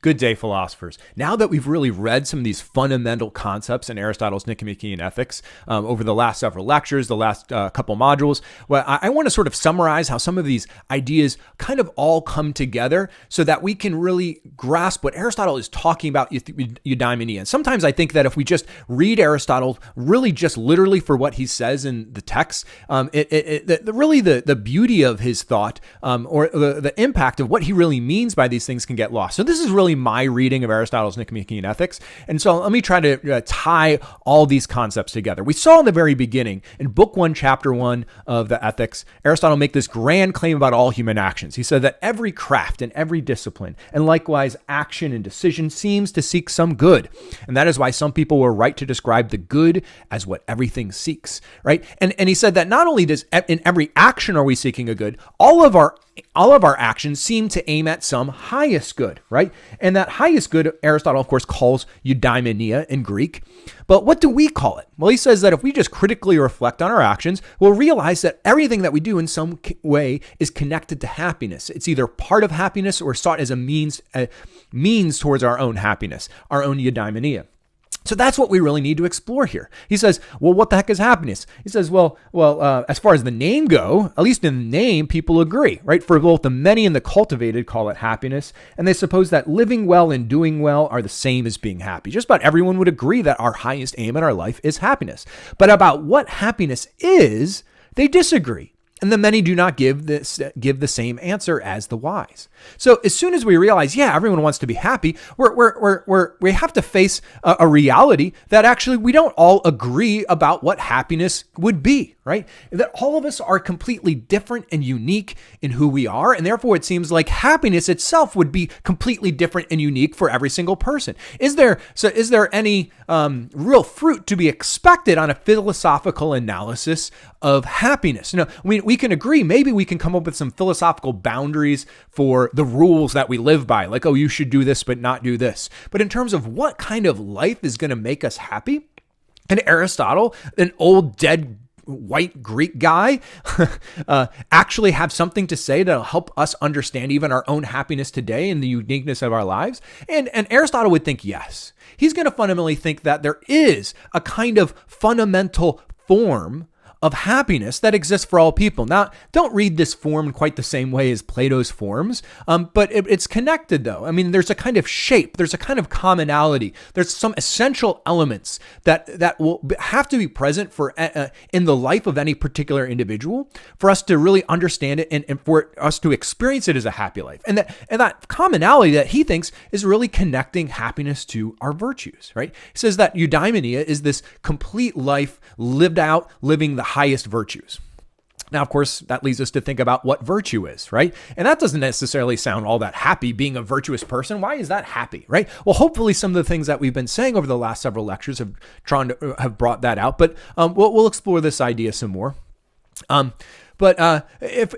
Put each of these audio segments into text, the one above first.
Good day, philosophers. Now that we've really read some of these fundamental concepts in Aristotle's Nicomachean ethics over the last several lectures, the last couple modules, well, I want to sort of summarize how some of these ideas kind of all come together so that we can really grasp what Aristotle is talking about eudaimonia. And sometimes I think that if we just read Aristotle really just literally for what he says in the text, really the beauty of his thought or the impact of what he really means by these things can get lost. So this is really my reading of Aristotle's Nicomachean ethics. And so let me try to tie all these concepts together. We saw in the very beginning, in book 1, chapter 1 of the ethics, Aristotle make this grand claim about all human actions. He said that every craft and every discipline, and likewise action and decision, seems to seek some good. And that is why some people were right to describe the good as what everything seeks, right? And he said that not only does in every action are we seeking a good, all of our actions seem to aim at some highest good, right? And that highest good, Aristotle, of course, calls eudaimonia in Greek. But what do we call it? Well, he says that if we just critically reflect on our actions, we'll realize that everything that we do in some way is connected to happiness. It's either part of happiness or sought as a means towards our own happiness, our own eudaimonia. So that's what we really need to explore here. He says, well, what the heck is happiness? He says, well, as far as the name go, at least in the name, people agree, right? For both the many and the cultivated call it happiness. And they suppose that living well and doing well are the same as being happy. Just about everyone would agree that our highest aim in our life is happiness. But about what happiness is, they disagree. And the many do not give the same answer as the wise. So as soon as we realize, yeah, everyone wants to be happy, we have to face a reality that actually we don't all agree about what happiness would be, right? That all of us are completely different and unique in who we are. And therefore it seems like happiness itself would be completely different and unique for every single person. Is there any real fruit to be expected on a philosophical analysis of happiness? We can agree, maybe we can come up with some philosophical boundaries for the rules that we live by, like, oh, you should do this, but not do this. But in terms of what kind of life is going to make us happy, and Aristotle, an old dead white Greek guy, actually have something to say that'll help us understand even our own happiness today and the uniqueness of our lives? And Aristotle would think yes. He's going to fundamentally think that there is a kind of fundamental form of happiness that exists for all people. Now, don't read this form in quite the same way as Plato's forms, but it's connected though. I mean, there's a kind of shape, there's a kind of commonality, there's some essential elements that will have to be present for in the life of any particular individual for us to really understand it and for us to experience it as a happy life. And that commonality that he thinks is really connecting happiness to our virtues, right? He says that eudaimonia is this complete life lived out, living the highest virtues. Now, of course, that leads us to think about what virtue is, right? And that doesn't necessarily sound all that happy, being a virtuous person. Why is that happy, right? Well, hopefully some of the things that we've been saying over the last several lectures have brought that out, but we'll explore this idea some more. If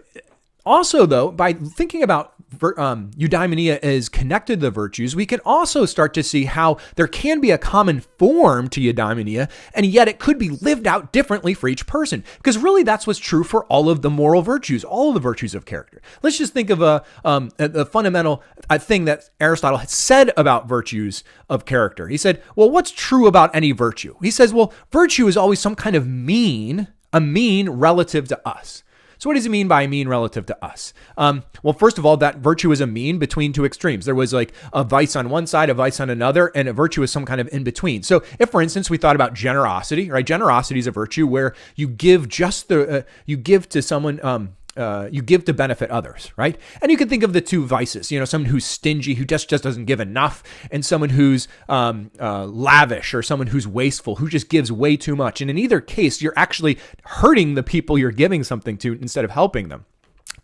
also, though, by thinking about eudaimonia is connected to the virtues, we can also start to see how there can be a common form to eudaimonia, and yet it could be lived out differently for each person. Because really, that's what's true for all of the moral virtues, all of the virtues of character. Let's just think of a fundamental thing that Aristotle had said about virtues of character. He said, well, what's true about any virtue? He says, well, virtue is always some kind of mean, a mean relative to us. So what does he mean by mean relative to us? Well, first of all, that virtue is a mean between two extremes. There was like a vice on one side, a vice on another, and a virtue is some kind of in between. So if, for instance, we thought about generosity, right? Generosity is a virtue where you give you give to someone, you give to benefit others, right? And you can think of the two vices, someone who's stingy, who just doesn't give enough, and someone who's lavish, or someone who's wasteful, who just gives way too much. And in either case, you're actually hurting the people you're giving something to instead of helping them.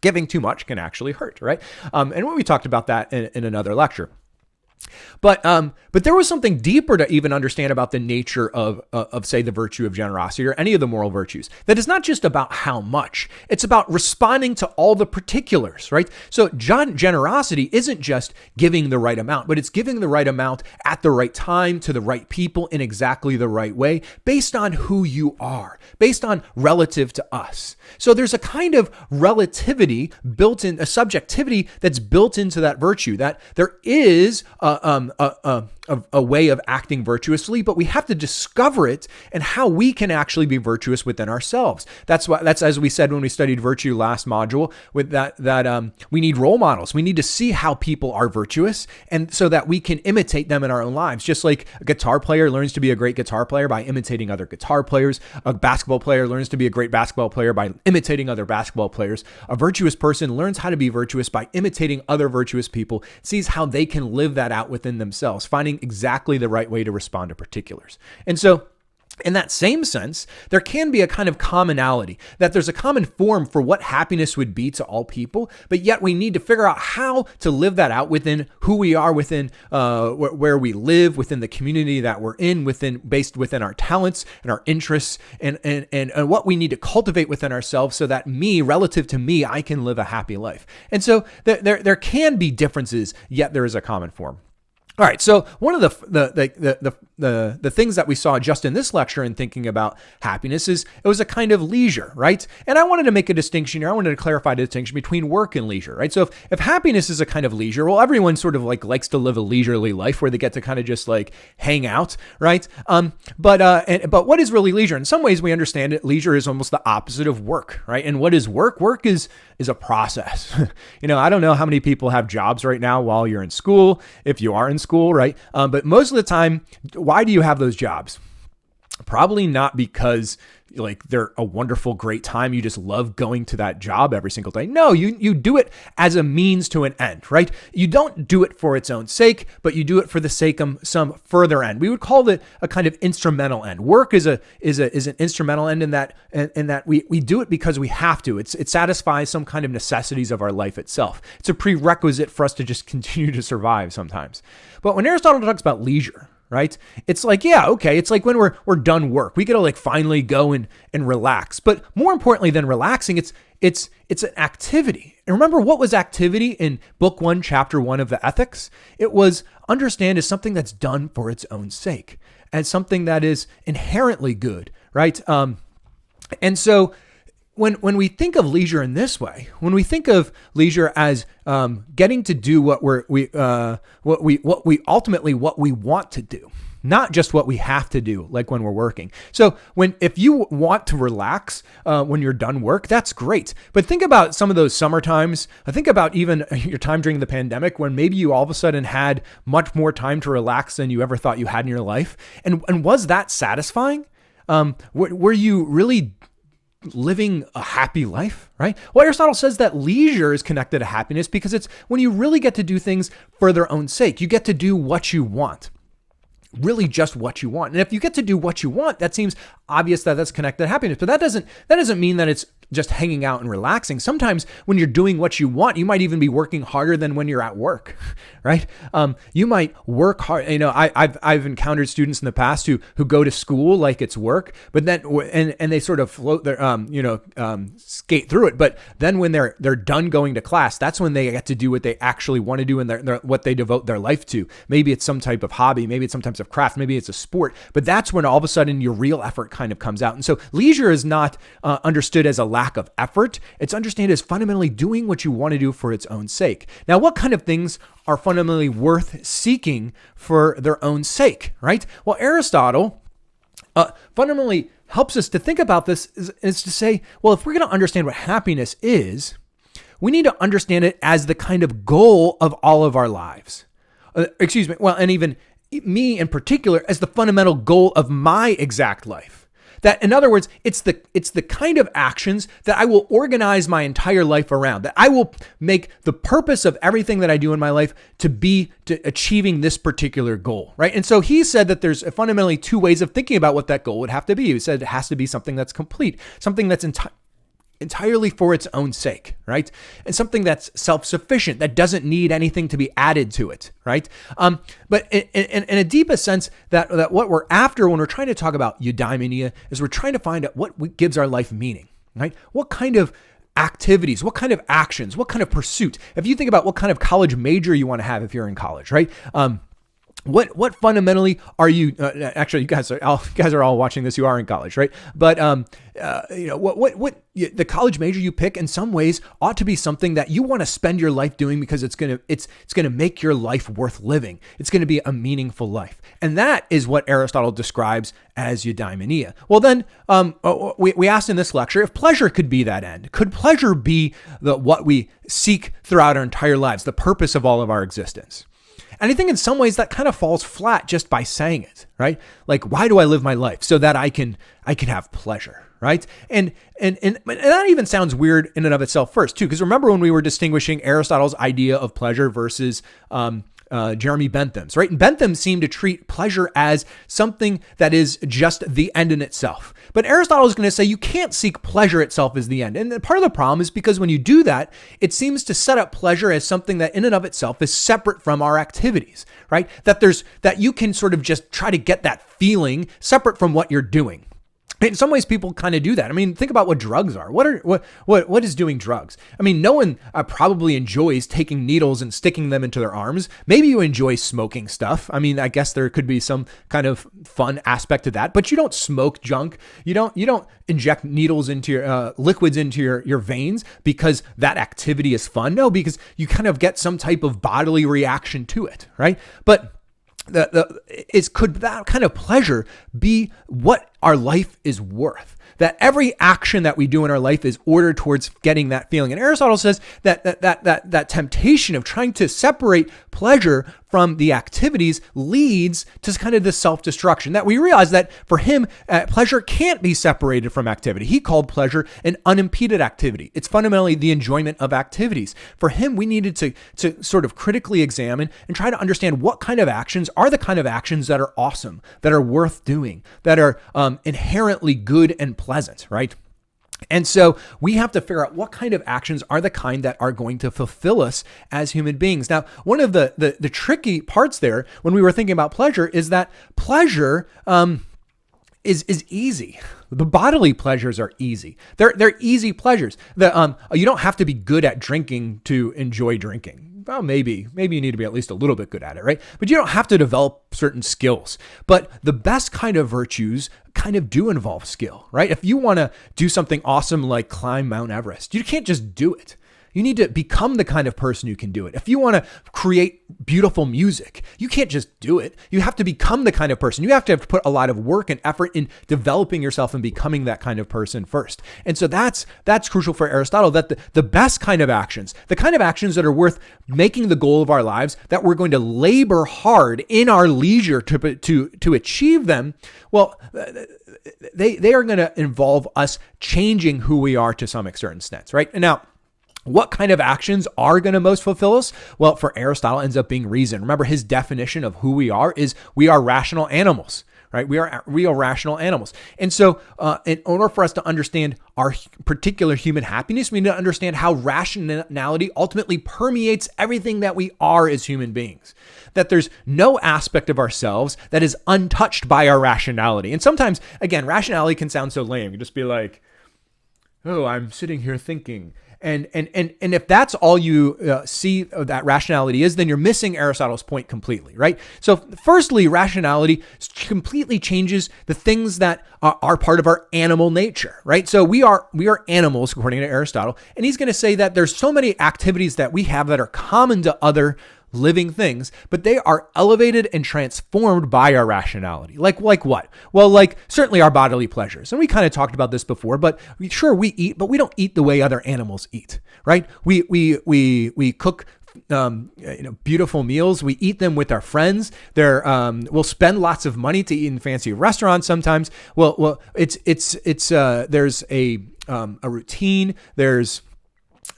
Giving too much can actually hurt, right? And we talked about that in another lecture. But there was something deeper to even understand about the nature of say the virtue of generosity or any of the moral virtues. That is not just about how much, it's about responding to all the particulars, right? So generosity isn't just giving the right amount, but it's giving the right amount at the right time to the right people in exactly the right way, based on who you are, based on relative to us. So there's a kind of relativity built in, a subjectivity that's built into that virtue, that there is a way of acting virtuously, but we have to discover it and how we can actually be virtuous within ourselves. That's as we said when we studied virtue last module, with that we need role models. We need to see how people are virtuous, and so that we can imitate them in our own lives. Just like a guitar player learns to be a great guitar player by imitating other guitar players, a basketball player learns to be a great basketball player by imitating other basketball players. A virtuous person learns how to be virtuous by imitating other virtuous people, sees how they can live that out within themselves, finding exactly the right way to respond to particulars. And so in that same sense, there can be a kind of commonality, that there's a common form for what happiness would be to all people, but yet we need to figure out how to live that out within who we are, within where we live, within the community that we're in, based within our talents and our interests, and what we need to cultivate within ourselves, so that relative to me, I can live a happy life. And so there can be differences, yet there is a common form. All right, so one of the things that we saw just in this lecture in thinking about happiness is it was a kind of leisure, right? And I wanted to make a distinction here. I wanted to clarify the distinction between work and leisure, right? So if happiness is a kind of leisure, well, everyone sort of likes to live a leisurely life where they get to kind of just hang out, right? But what is really leisure? In some ways, we understand it. Leisure is almost the opposite of work, right? And what is work? Work is a process. I don't know how many people have jobs right now while you're in school, if you are in school, right? But most of the time, why do you have those jobs? Probably not because they're a wonderful, great time. You just love going to that job every single day. No, you do it as a means to an end, right? You don't do it for its own sake, but you do it for the sake of some further end. We would call it a kind of instrumental end. Work is an instrumental end in that we do it because we have to. It satisfies some kind of necessities of our life itself. It's a prerequisite for us to just continue to survive sometimes. But when Aristotle talks about leisure, right? It's it's like when we're done work, we get to finally go and relax. But more importantly than relaxing, it's an activity. And remember, what was activity in book 1, chapter 1 of the Ethics? It was understand as something that's done for its own sake, as something that is inherently good, right? And so when we think of leisure in this way, when we think of leisure as getting to do what we ultimately want to do, not just what we have to do, like when we're working. So if you want to relax when you're done work, that's great. But think about some of those summer times. Think about even your time during the pandemic when maybe you all of a sudden had much more time to relax than you ever thought you had in your life. And was that satisfying? Were you really living a happy life, right? Well, Aristotle says that leisure is connected to happiness because it's when you really get to do things for their own sake. You get to do what you want. Really just what you want. And if you get to do what you want, that seems obvious that that's connected to happiness. But that doesn't mean that it's just hanging out and relaxing. Sometimes when you're doing what you want, you might even be working harder than when you're at work, right? You might work hard. I've encountered students in the past who go to school like it's work, but then and they sort of float their skate through it. But then when they're done going to class, that's when they get to do what they actually want to do and what they devote their life to. Maybe it's some type of hobby, maybe it's some types of craft, maybe it's a sport. But that's when all of a sudden your real effort kind of comes out. And so leisure is not understood as a lack of effort. It's understood as fundamentally doing what you want to do for its own sake. Now, what kind of things are fundamentally worth seeking for their own sake, right? Well, Aristotle fundamentally helps us to think about this is to say, well, if we're going to understand what happiness is, we need to understand it as the kind of goal of all of our lives. And even me in particular as the fundamental goal of my exact life. That, in other words, it's the kind of actions that I will organize my entire life around, that I will make the purpose of everything that I do in my life to be to achieving this particular goal, right? And so he said that there's fundamentally two ways of thinking about what that goal would have to be. He said it has to be something that's complete, something that's entirely for its own sake, right? And something that's self-sufficient, that doesn't need anything to be added to it, right? But in a deepest sense, that what we're after when we're trying to talk about eudaimonia is we're trying to find out what gives our life meaning, right? What kind of activities, what kind of actions, what kind of pursuit? If you think about what kind of college major you want to have if you're in college, right? what fundamentally are you? Actually, you guys are all watching this. You are in college, right? But what the college major you pick in some ways ought to be something that you want to spend your life doing, because it's gonna make your life worth living. It's gonna be a meaningful life, and that is what Aristotle describes as eudaimonia. Well, then we asked in this lecture if pleasure could be that end. Could pleasure be what we seek throughout our entire lives, the purpose of all of our existence? And I think in some ways that kind of falls flat just by saying it, right? Like, why do I live my life? So that I can have pleasure, right? And that even sounds weird in and of itself first too, because remember when we were distinguishing Aristotle's idea of pleasure versus Jeremy Bentham's, right? And Bentham seemed to treat pleasure as something that is just the end in itself. But Aristotle is going to say you can't seek pleasure itself as the end. And part of the problem is because when you do that, it seems to set up pleasure as something that in and of itself is separate from our activities, right? That you can sort of just try to get that feeling separate from what you're doing. In some ways, people kind of do that. I mean, think about what drugs are. What is doing drugs? I mean, no one probably enjoys taking needles and sticking them into their arms. Maybe you enjoy smoking stuff. I mean, I guess there could be some kind of fun aspect to that, but you don't smoke junk. You don't inject needles into your liquids into your veins because that activity is fun. No, because you kind of get some type of bodily reaction to it, right? But could that kind of pleasure be what our life is worth? That every action that we do in our life is ordered towards getting that feeling. And Aristotle says that temptation of trying to separate pleasure from the activities leads to kind of this self-destruction. That we realize that for him, pleasure can't be separated from activity. He called pleasure an unimpeded activity. It's fundamentally the enjoyment of activities. For him, we needed to sort of critically examine and try to understand what kind of actions are the kind of actions that are awesome, that are worth doing, that are inherently good and pleasant, right? And so we have to figure out what kind of actions are the kind that are going to fulfill us as human beings. Now, one of the tricky parts there when we were thinking about pleasure is that pleasure is easy. The bodily pleasures are easy. They're easy pleasures. You don't have to be good at drinking to enjoy drinking. Well, maybe you need to be at least a little bit good at it, right? But you don't have to develop certain skills. But the best kind of virtues kind of do involve skill, right? If you want to do something awesome like climb Mount Everest, you can't just do it. You need to become the kind of person who can do it. If you want to create beautiful music, you can't just do it. You have to become the kind of person. You have to put a lot of work and effort in developing yourself and becoming that kind of person first. And so that's crucial for Aristotle, that the best kind of actions, the kind of actions that are worth making the goal of our lives, that we're going to labor hard in our leisure to achieve them, well, they are going to involve us changing who we are to some certain extent, right? And now, what kind of actions are going to most fulfill us? Well, for Aristotle, ends up being reason. Remember, his definition of who we are is we are rational animals, right? We are real rational animals. And so in order for us to understand our particular human happiness, we need to understand how rationality ultimately permeates everything that we are as human beings. That there's no aspect of ourselves that is untouched by our rationality. And sometimes, again, rationality can sound so lame. You just be like, oh, I'm sitting here thinking. And if that's all you see that rationality is, then you're missing Aristotle's point completely, right? So firstly, rationality completely changes the things that are part of our animal nature, right? So we are animals, according to Aristotle, and he's going to say that there's so many activities that we have that are common to other living things, but they are elevated and transformed by our rationality. Like what? Well, like certainly our bodily pleasures. And we kind of talked about this before, but we eat, but we don't eat the way other animals eat, right? We cook beautiful meals. We eat them with our friends. We'll spend lots of money to eat in fancy restaurants sometimes. Well, there's a routine. There's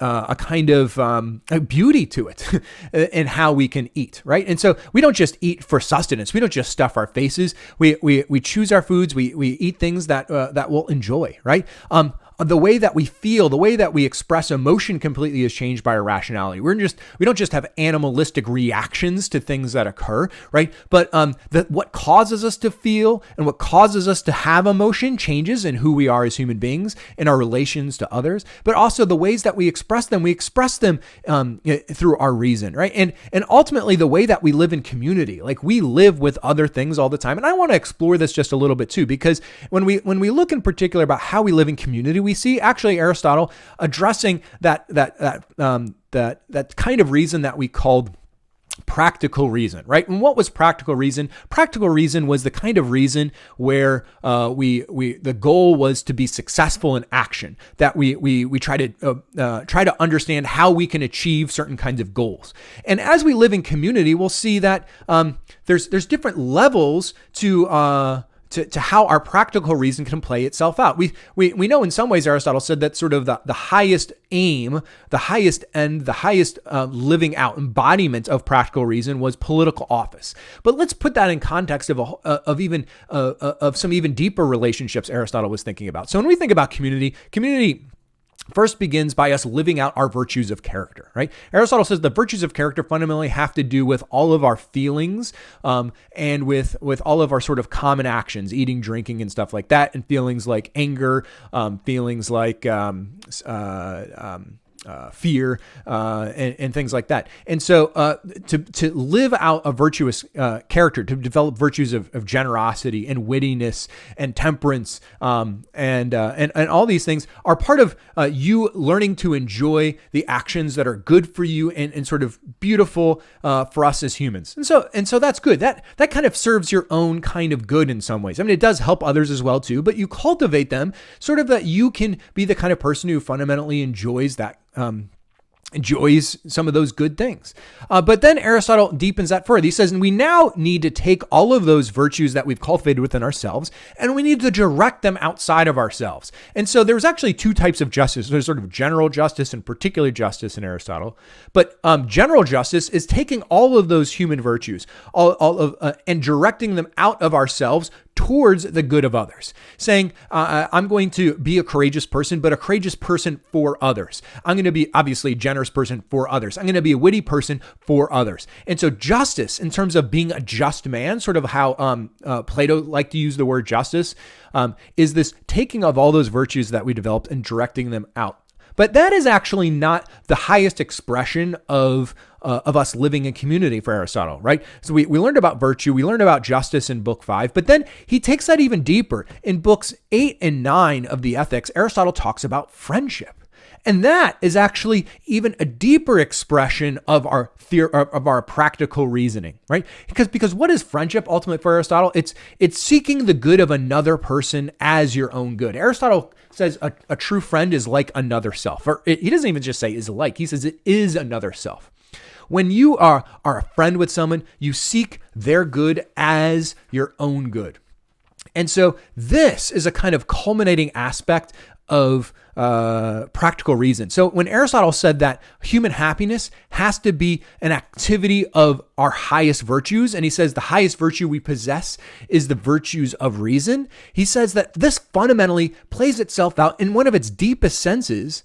a kind of a beauty to it and how we can eat, right? And so we don't just eat for sustenance. We don't just stuff our faces. We choose our foods. We eat things that we'll enjoy, right? the way that we feel, the way that we express emotion completely is changed by our rationality. We don't just have animalistic reactions to things that occur, right? But what causes us to feel and what causes us to have emotion changes in who we are as human beings, in our relations to others, but also the ways that we express them through our reason, right? And ultimately the way that we live in community, like we live with other things all the time. And I want to explore this just a little bit too, because when we look in particular about how we live in community, we see actually Aristotle addressing that kind of reason that we called practical reason, right? And what was practical reason? Practical reason was the kind of reason where the goal was to be successful in action. That we try to understand how we can achieve certain kinds of goals. And as we live in community, we'll see that there's different levels to how our practical reason can play itself out. We know in some ways Aristotle said that sort of the highest aim, the highest end, the highest living out embodiment of practical reason was political office. But let's put that in context of some even deeper relationships Aristotle was thinking about. So when we think about community first begins by us living out our virtues of character, right? Aristotle says the virtues of character fundamentally have to do with all of our feelings and with all of our sort of common actions, eating, drinking, and stuff like that, and feelings like anger, feelings like fear, and things like that. And so to live out a virtuous character, to develop virtues of generosity and wittiness and temperance and all these things are part of you learning to enjoy the actions that are good for you and sort of beautiful for us as humans. And so that's good. That kind of serves your own kind of good in some ways. I mean, it does help others as well too, but you cultivate them sort of that you can be the kind of person who fundamentally enjoys some of those good things. But then Aristotle deepens that further. He says, and we now need to take all of those virtues that we've cultivated within ourselves, and we need to direct them outside of ourselves. And so there's actually two types of justice. There's sort of general justice and particular justice in Aristotle. But general justice is taking all of those human virtues, and directing them out of ourselves towards the good of others, saying, I'm going to be a courageous person, but a courageous person for others. I'm going to be obviously a generous person for others. I'm going to be a witty person for others. And so justice, in terms of being a just man, sort of how Plato liked to use the word justice, is this taking of all those virtues that we developed and directing them out. But that is actually not the highest expression of us living in community for Aristotle, right? So we learned about virtue, we learned about justice in book 5, but then he takes that even deeper. In books 8 and 9 of the Ethics, Aristotle talks about friendship. And that is actually even a deeper expression of our practical reasoning, right? Because what is friendship ultimately for Aristotle? It's seeking the good of another person as your own good. Aristotle says a true friend is like another self. Or he doesn't even just say is like, he says it is another self. When you are a friend with someone, you seek their good as your own good. And so this is a kind of culminating aspect of practical reason. So when Aristotle said that human happiness has to be an activity of our highest virtues, and he says the highest virtue we possess is the virtues of reason, he says that this fundamentally plays itself out in one of its deepest senses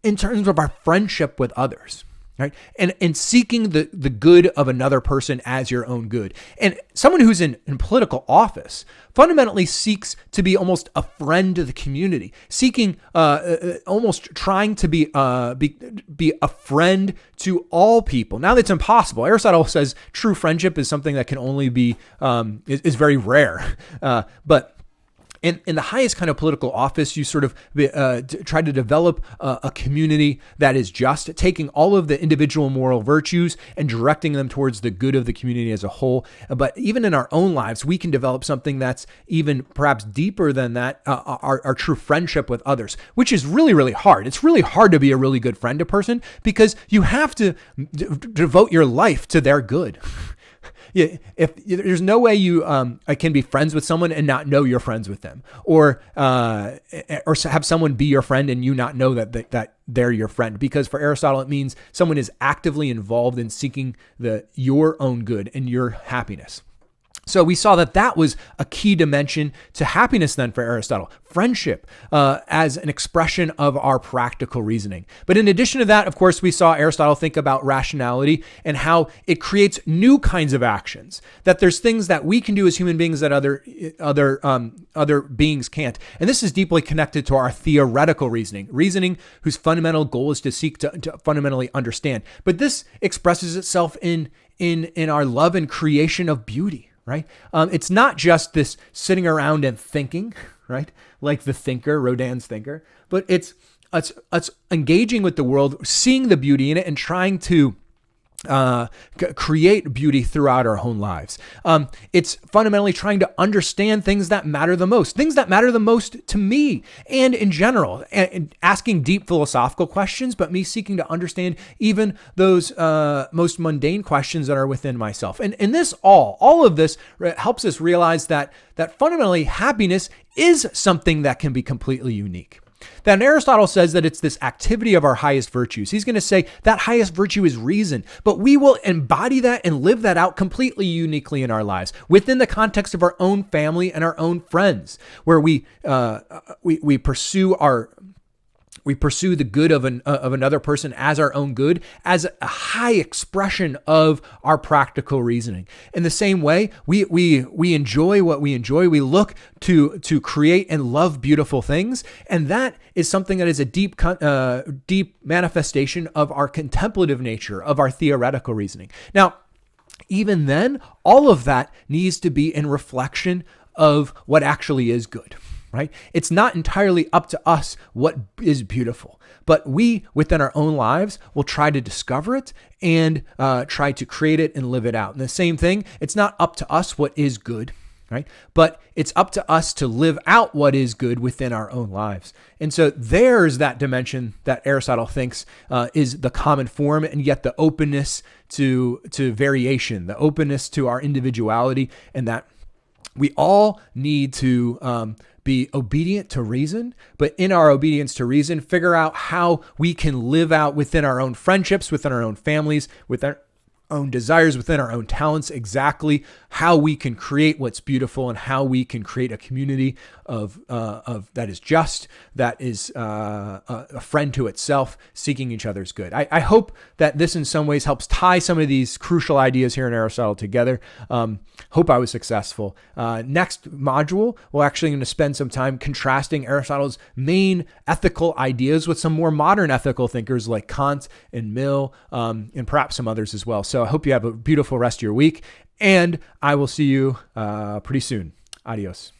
in terms of our friendship with others. Right? And seeking the good of another person as your own good. And someone who's in political office fundamentally seeks to be almost a friend to the community, seeking, almost trying to be a friend to all people. Now that's impossible. Aristotle says true friendship is something that can only be, is very rare. But in the highest kind of political office, you sort of try to develop a community that is just, taking all of the individual moral virtues and directing them towards the good of the community as a whole. But even in our own lives, we can develop something that's even perhaps deeper than that, our true friendship with others, which is really, really hard. It's really hard to be a really good friend to a person because you have to devote your life to their good. Yeah, if there's no way you can be friends with someone and not know you're friends with them, or have someone be your friend and you not know that they're your friend, because for Aristotle it means someone is actively involved in seeking your own good and your happiness. So we saw that that was a key dimension to happiness then for Aristotle, friendship as an expression of our practical reasoning. But in addition to that, of course, we saw Aristotle think about rationality and how it creates new kinds of actions, that there's things that we can do as human beings that other beings can't. And this is deeply connected to our theoretical reasoning whose fundamental goal is to seek to fundamentally understand. But this expresses itself in our love and creation of beauty. Right? It's not just this sitting around and thinking, right? Like the thinker, Rodin's thinker, but it's engaging with the world, seeing the beauty in it and trying to create beauty throughout our own lives. It's fundamentally trying to understand things that matter the most to me and in general, and asking deep philosophical questions, but me seeking to understand even those most mundane questions that are within myself. And this all of this helps us realize that fundamentally happiness is something that can be completely unique. Then Aristotle says that it's this activity of our highest virtues. He's going to say that highest virtue is reason, but we will embody that and live that out completely uniquely in our lives within the context of our own family and our own friends, where we pursue the good of another person as our own good, as a high expression of our practical reasoning. In the same way, we enjoy what we enjoy. We look to create and love beautiful things, and that is something that is a deep manifestation of our contemplative nature, of our theoretical reasoning. Now, even then, all of that needs to be in reflection of what actually is good. Right? It's not entirely up to us what is beautiful, but we, within our own lives, will try to discover it and try to create it and live it out. And the same thing, it's not up to us what is good, right? But it's up to us to live out what is good within our own lives. And so there's that dimension that Aristotle thinks is the common form, and yet the openness to variation, the openness to our individuality, and that we all need to be obedient to reason, but in our obedience to reason, figure out how we can live out within our own friendships, within our own families, with our own desires, within our own talents, exactly how we can create what's beautiful and how we can create a community of that is just, that is a friend to itself, seeking each other's good. I hope that this in some ways helps tie some of these crucial ideas here in Aristotle together. Hope I was successful. Next module, we're actually going to spend some time contrasting Aristotle's main ethical ideas with some more modern ethical thinkers like Kant and Mill, and perhaps some others as well. So I hope you have a beautiful rest of your week, and I will see you pretty soon. Adios.